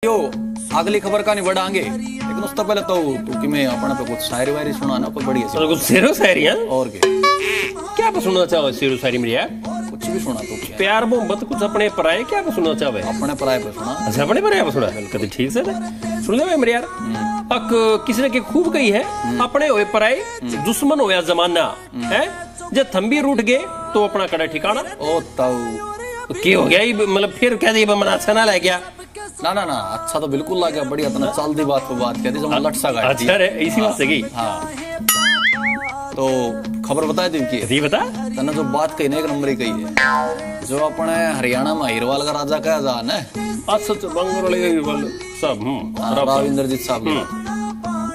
क्यों अगली खबर का नहीं बढ़ाएंगे, लेकिन उससे पहले तो तू कि मैं अपने पे कुछ शायरी वायरी सुनाना कोई बढ़िया सी। कुछ शेरो शायरी है और क्या आप सुनना चाहो? शेरो शायरी मेरी यार कुछ भी सुना तू। प्यार मोहब्बत कुछ अपने पराये क्या आप सुनना चाहे? अपने पराये पे सुना। अच्छा अपने पराये पे सुना कभी ठीक से सुन ले मेरे यार। अक किसी ने के खूब कही है, अपने होए पराये दुश्मन होया जमाना है, जब थम्बी रूठ गए तो अपना कड़ा ठिकाना। ओ ताऊ क्या हो गया मतलब फिर कह दी मन अच्छा ना लग गया? ना ना ना अच्छा तो बिल्कुल लग गया, बढ़िया तना चल दी बात पे बात कह दी, जब लट सा गाड़ी। अच्छा रे इसी बात से की। हाँ तो खबर बता दी की बता तना जो बात कही ना एक नंबर ही कही है, जो अपने हरियाणा में हिरवाल का राजा कहा जा ना सब राव इंद्रजीत साहब,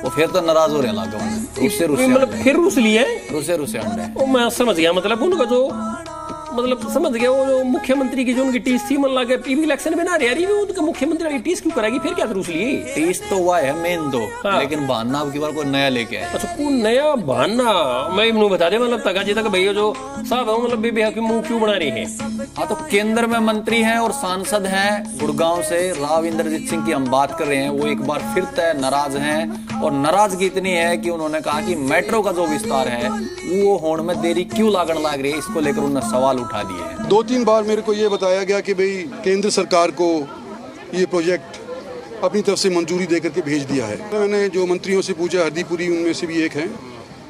वो फिर तो नाराज हो रहे लागे मतलब फिर रूस लिए रूसे अंडे। मैं समझ गया मतलब उनका जो मतलब समझ गया वो जो मुख्यमंत्री की जो उनकी टीस थी मन लगे पीवी इलेक्शन में ना रही उनका मुख्यमंत्री वाली टीस क्यों कराएगी? फिर क्या रूस लिए? टीस तो हुआ है मेन तो हाँ। लेकिन बहाना अब की बार कोई नया लेके आए। अच्छा कौन नया बहाना? मैं इन्हों बता दे मतलब तका जी तक भैया जो साहब है मतलब बेबी की मुंह क्यों बना रही है? हाँ तो केंद्र में मंत्री हैं और सांसद हैं गुड़गांव से राव इंद्रजीत सिंह की हम बात कर रहे हैं, वो एक बार फिर तय नाराज हैं और नाराजगी इतनी है कि उन्होंने कहा कि मेट्रो का जो विस्तार है वो होने में देरी क्यों लागण लाग रही है, इसको लेकर उन्होंने सवाल उठा दिए हैं। 2-3 बार मेरे को ये बताया गया कि भाई केंद्र सरकार को ये प्रोजेक्ट अपनी तरफ से मंजूरी देकर के भेज दिया है। मैंने जो मंत्रियों से पूछा, हरदीपुरी उनमें से भी एक हैं,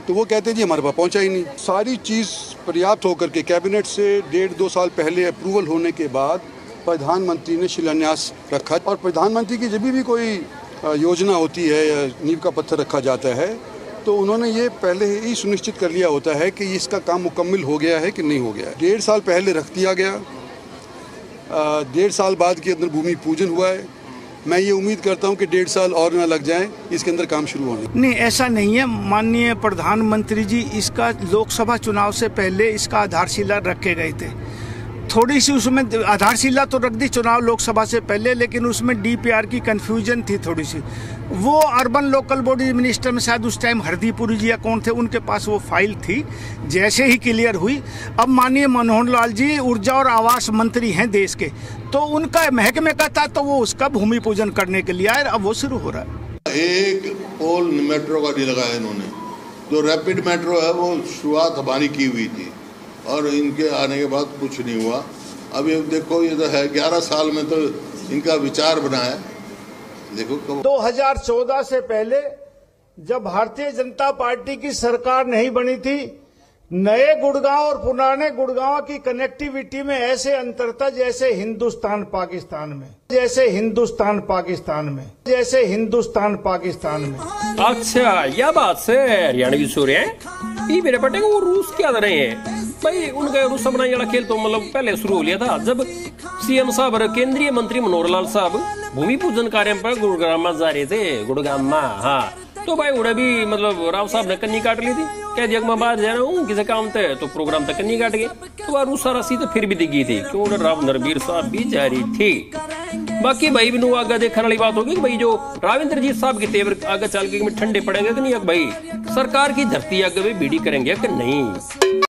तो वो कहते हैं जी हमारे पास पहुंचा ही नहीं। सारी चीज़ पर्याप्त होकर के कैबिनेट से 1.5-2 साल पहले अप्रूवल होने के बाद प्रधानमंत्री ने शिलान्यास रखा और प्रधानमंत्री की जब भी कोई योजना होती है या नींव का पत्थर रखा जाता है तो उन्होंने ये पहले ही सुनिश्चित कर लिया होता है कि इसका काम मुकम्मल हो गया है कि नहीं हो गया। 1.5 साल पहले रख दिया गया, 1.5 साल बाद के अंदर भूमि पूजन हुआ है। मैं ये उम्मीद करता हूँ कि 1.5 साल और ना लग जाए इसके अंदर काम शुरू होने। नहीं ऐसा नहीं है माननीय प्रधानमंत्री जी, इसका लोकसभा चुनाव से पहले इसका आधारशिला रखे गए थे। थोड़ी सी उसमें आधारशिला तो रख दी चुनाव लोकसभा से पहले, लेकिन उसमें डीपीआर की कंफ्यूजन थी थोड़ी सी। वो अर्बन लोकल बॉडी मिनिस्टर में शायद उस टाइम हरदीपुरी जी या कौन थे, उनके पास वो फाइल थी। जैसे ही क्लियर हुई, अब माननीय मनोहर लाल जी ऊर्जा और आवास मंत्री हैं देश के, तो उनका महकमे का था तो वो उसका भूमि पूजन करने के लिए आए, अब वो शुरू हो रहा है। एक पोल मेट्रो का नहीं लगाया इन्होंने, जो रैपिड मेट्रो है वो शुरुआत हमारी की हुई थी और इनके आने के बाद कुछ नहीं हुआ। अभी देखो ये तो है 11 साल में तो इनका विचार बना है। देखो 2014 से पहले जब भारतीय जनता पार्टी की सरकार नहीं बनी थी, नए गुड़गांव और पुराने गुड़गांव की कनेक्टिविटी में ऐसे अंतर था जैसे हिंदुस्तान पाकिस्तान में, जैसे हिंदुस्तान पाकिस्तान में, जैसे हिंदुस्तान पाकिस्तान में। अच्छा यह बात से हरियाणवी सूर्य है मेरे पटे को वो रूस क्या रहे हैं भाई? उनका रूस बनाने वाला खेल तो मतलब पहले शुरू हो लिया था जब सीएम साहब और केंद्रीय मंत्री मनोहर लाल साहब भूमि पूजन कार्य पर गुड़गांव में जा रहे थे। गुड़गांव में हाँ तो भाई उन्हें भी मतलब राव साहब ने कन्नी काट ली थी, क्या जग में बाहर जा रहा हूँ किसी काम थे तो प्रोग्राम तक कन्नी काट गए, तो वह रूसा राशि तो फिर भी दिखी थी क्यों राव नरबीर साहब भी जा रही थी। बाकी भाई बिनु आगे देखने वाली बात होगी कि भाई जो राव इंद्रजीत साहब के तेवर आगे चल के ठंडे पड़ेंगे कि नहीं, भाई सरकार की धरती आगे भी बीड़ी करेंगे कि नहीं।